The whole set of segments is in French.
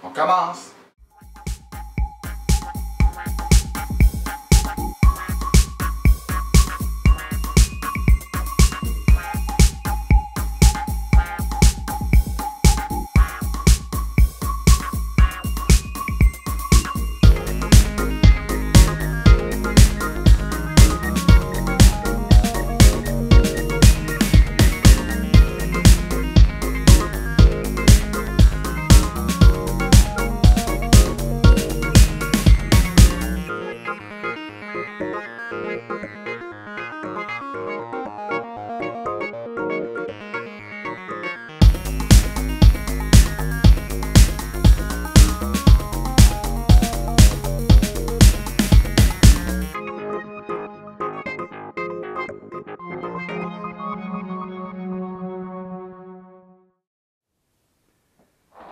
On commence.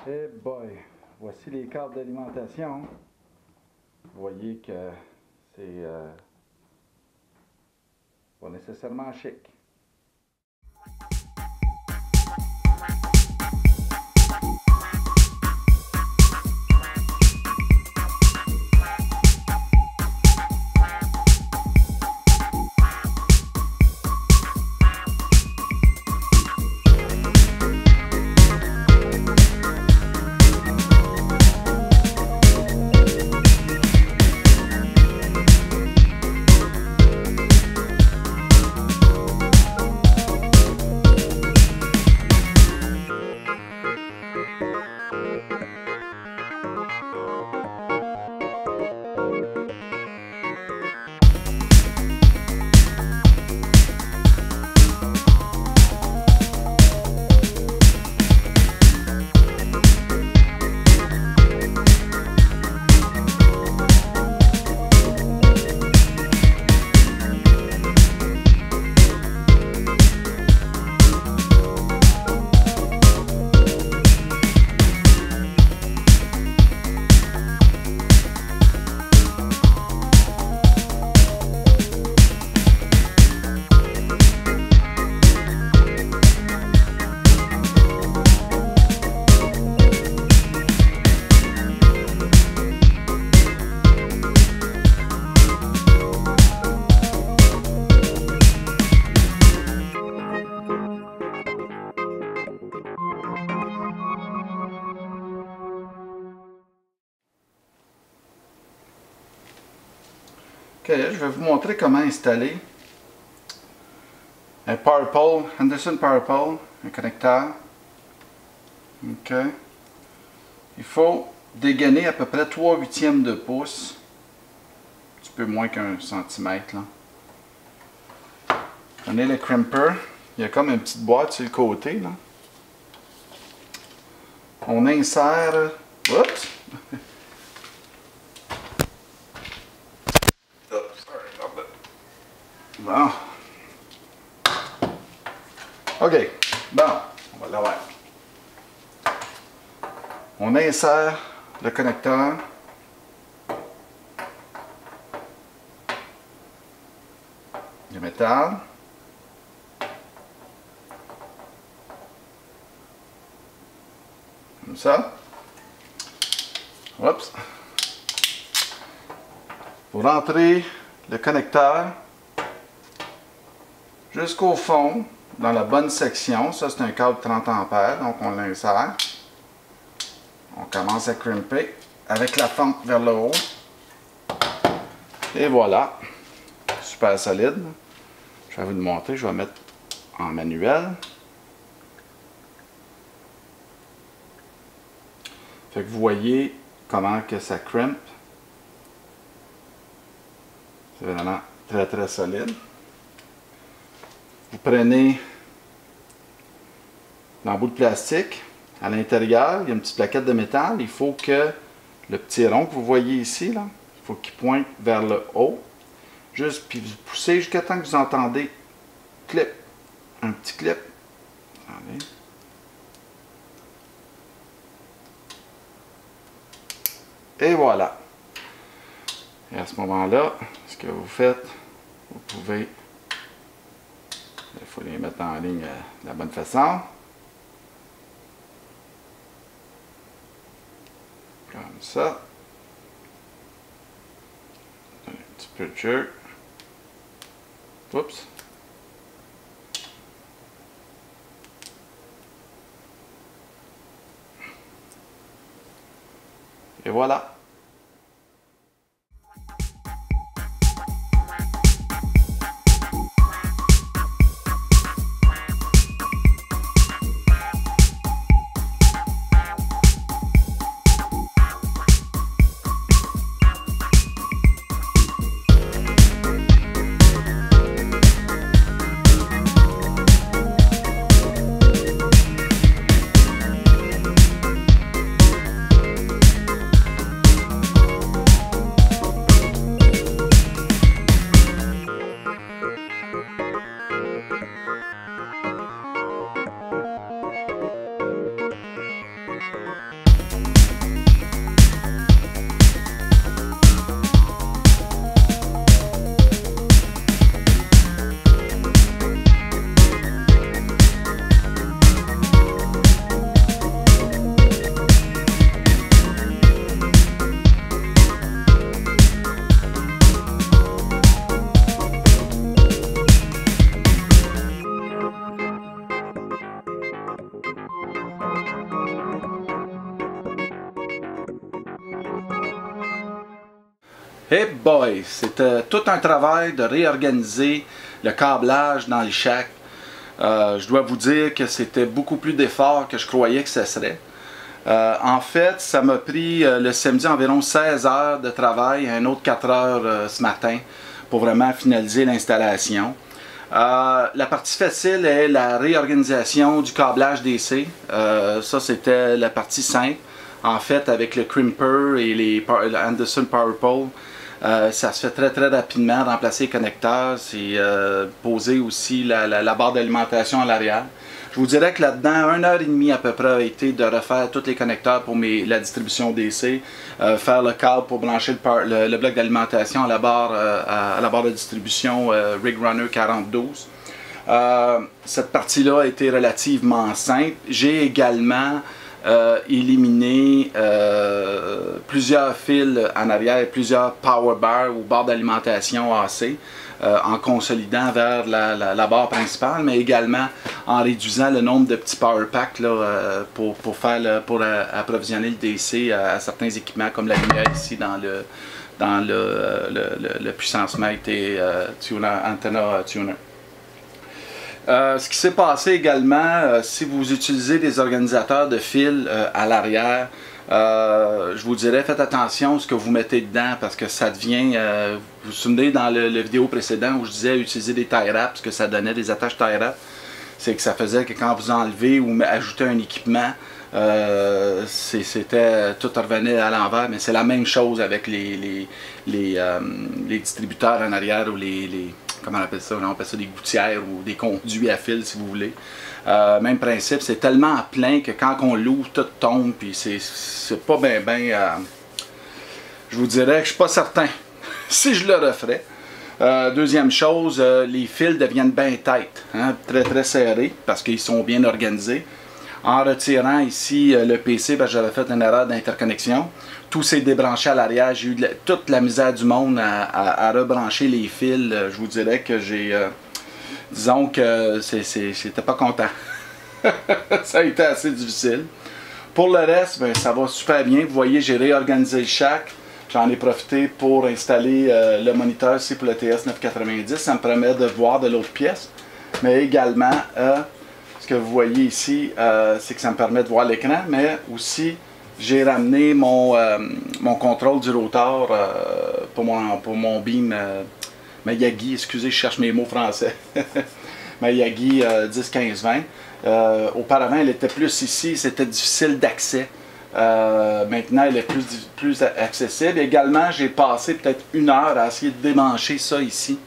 Eh boy, voici les cartes d'alimentation. Vous voyez que c'est pas nécessairement chic. Ok, je vais vous montrer comment installer un PowerPole, Henderson PowerPole, un connecteur. Ok. Il faut dégainer à peu près 3/8 de pouce, un petit peu moins qu'1 centimètre. Prenez le crimper, il y a comme une petite boîte sur le côté. Là. On insère. Oups! Bon. OK. Bon, on va l'avoir. On insère le connecteur. Le métal. Comme ça. Oups. Pour rentrer le connecteur jusqu'au fond, dans la bonne section. Ça, c'est un câble 30 ampères, donc on l'insère. On commence à crimper avec la fente vers le haut. Et voilà. Super solide. Je vais vous le montrer. Je vais mettre en manuel. Fait que vous voyez comment que ça crimpe. C'est vraiment très très solide. Vous prenez l'embout de plastique. À l'intérieur, il y a une petite plaquette de métal. Il faut que le petit rond que vous voyez ici, là, il faut qu'il pointe vers le haut. Juste, puis vous poussez jusqu'à temps que vous entendez clip. Un petit clip. Allez. Et voilà. Et à ce moment-là, ce que vous faites, vous pouvez Il faut les mettre en ligne de la bonne façon. Comme ça. Un petit peu de jerk. Oups. Et voilà. Hey boy, c'était tout un travail de réorganiser le câblage dans les shacks. Je dois vous dire que c'était beaucoup plus d'efforts que je croyais que ce serait. En fait, ça m'a pris le samedi environ 16 heures de travail, un autre 4 heures ce matin pour vraiment finaliser l'installation. La partie facile est la réorganisation du câblage DC. Ça, c'était la partie simple. En fait, avec le crimper et les Anderson Power Pole, ça se fait très rapidement, remplacer les connecteurs, c'est poser aussi la barre d'alimentation à l'arrière. Je vous dirais que là-dedans, 1h30 à peu près a été de refaire tous les connecteurs pour la distribution DC, faire le câble pour brancher le bloc d'alimentation à la barre de distribution Rig Runner 4012. Cette partie-là a été relativement simple. J'ai également éliminer plusieurs fils en arrière, plusieurs power bars ou barres d'alimentation AC en consolidant vers la barre principale, mais également en réduisant le nombre de petits power packs là, pour approvisionner le DC à certains équipements comme la lumière ici dans le puissance mètre et antenna tuner. Ce qui s'est passé également, si vous utilisez des organisateurs de fil à l'arrière, je vous dirais, faites attention à ce que vous mettez dedans parce que ça devient, vous vous souvenez dans le vidéo précédent où je disais utiliser des tie wraps, ce que ça donnait des attaches tie wraps, c'est que ça faisait que quand vous enlevez ou ajoutez un équipement, tout revenait à l'envers, mais c'est la même chose avec les distributeurs en arrière ou comment on appelle ça? On appelle ça des gouttières ou des conduits à fil si vous voulez. Même principe, c'est tellement plein que quand on l'ouvre, tout tombe, puis c'est pas bien, je vous dirais que je suis pas certain si je le referais. Deuxième chose, les fils deviennent bien tight, hein, très serrés, parce qu'ils sont bien organisés. En retirant ici le PC, j'avais fait une erreur d'interconnexion. Tout s'est débranché à l'arrière. J'ai eu toute la misère du monde à rebrancher les fils. Je vous dirais que j'ai... disons que j'étais pas content. Ça a été assez difficile. Pour le reste, ben, ça va super bien. Vous voyez, j'ai réorganisé le shack. J'en ai profité pour installer le moniteur ici pour le TS990. Ça me permet de voir de l'autre pièce. Mais également... ce que vous voyez ici, c'est que ça me permet de voir l'écran, mais aussi j'ai ramené mon contrôle du rotor pour mon beam Miyagi, excusez, je cherche mes mots français, Miyagi 10-15-20. Auparavant, elle était plus ici, c'était difficile d'accès. Maintenant, elle est plus accessible. Également, j'ai passé peut-être 1 heure à essayer de démancher ça ici.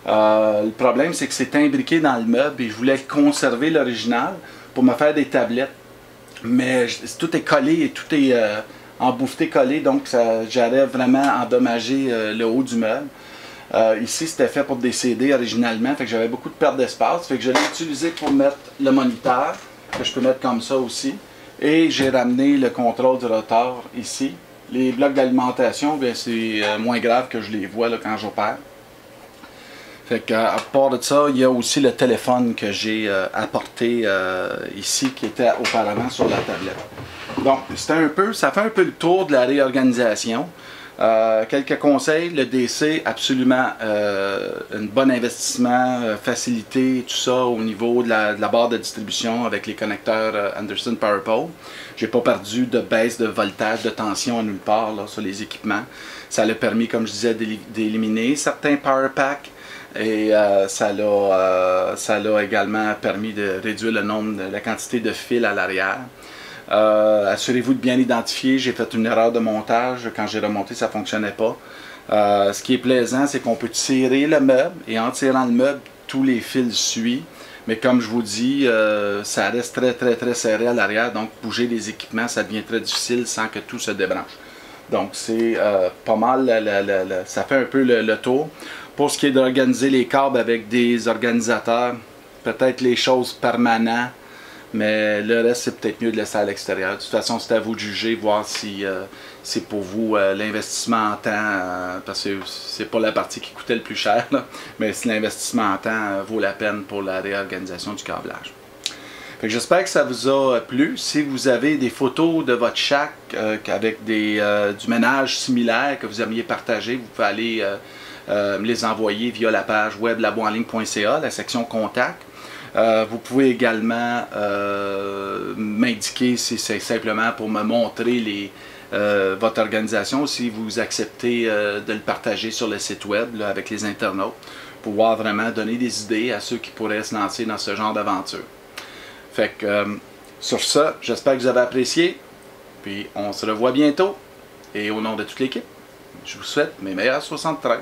Le problème, c'est que c'est imbriqué dans le meuble et je voulais conserver l'original pour me faire des tablettes. Mais tout est collé et tout est embouffeté collé, donc j'allais vraiment endommager le haut du meuble. Ici, c'était fait pour des CD originalement, fait que j'avais beaucoup de perte d'espace. Fait que je l'ai utilisé pour mettre le moniteur, que je peux mettre comme ça aussi. Et j'ai ramené le contrôle du rotor ici. Les blocs d'alimentation, c'est moins grave que je les vois là, quand j'opère. Fait que, à part de ça, il y a aussi le téléphone que j'ai apporté ici, qui était auparavant sur la tablette. Donc, ça fait un peu le tour de la réorganisation. Quelques conseils, le DC, absolument un bon investissement, facilité, tout ça au niveau de la barre de distribution avec les connecteurs Anderson Power Pole. J'ai pas perdu de baisse de voltage, de tension à nulle part là, sur les équipements. Ça l'a permis, comme je disais, d'éliminer certains power packs. Et ça l'a également permis de réduire la quantité de fils à l'arrière. Assurez-vous de bien identifier. J'ai fait une erreur de montage. Quand j'ai remonté, ça ne fonctionnait pas. Ce qui est plaisant, c'est qu'on peut tirer le meuble et en tirant le meuble, tous les fils suivent. Mais comme je vous dis, ça reste très serré à l'arrière. Donc, bouger les équipements, ça devient très difficile sans que tout se débranche. Donc, c'est pas mal, ça fait un peu le tour. Pour ce qui est d'organiser les câbles avec des organisateurs, peut-être les choses permanentes, mais le reste, c'est peut-être mieux de laisser à l'extérieur. De toute façon, c'est à vous de juger, voir si c'est pour vous l'investissement en temps, parce que c'est pas la partie qui coûtait le plus cher, là, mais si l'investissement en temps vaut la peine pour la réorganisation du câblage. J'espère que ça vous a plu. Si vous avez des photos de votre shack avec du ménage similaire que vous aimiez partager, vous pouvez aller me les envoyer via la page web laboenligne.ca, la section contact. Vous pouvez également m'indiquer si c'est simplement pour me montrer votre organisation, si vous acceptez de le partager sur le site web là, avec les internautes, pour pouvoir vraiment donner des idées à ceux qui pourraient se lancer dans ce genre d'aventure. Fait que sur ça, j'espère que vous avez apprécié. Puis on se revoit bientôt. Et au nom de toute l'équipe, je vous souhaite mes meilleurs 73.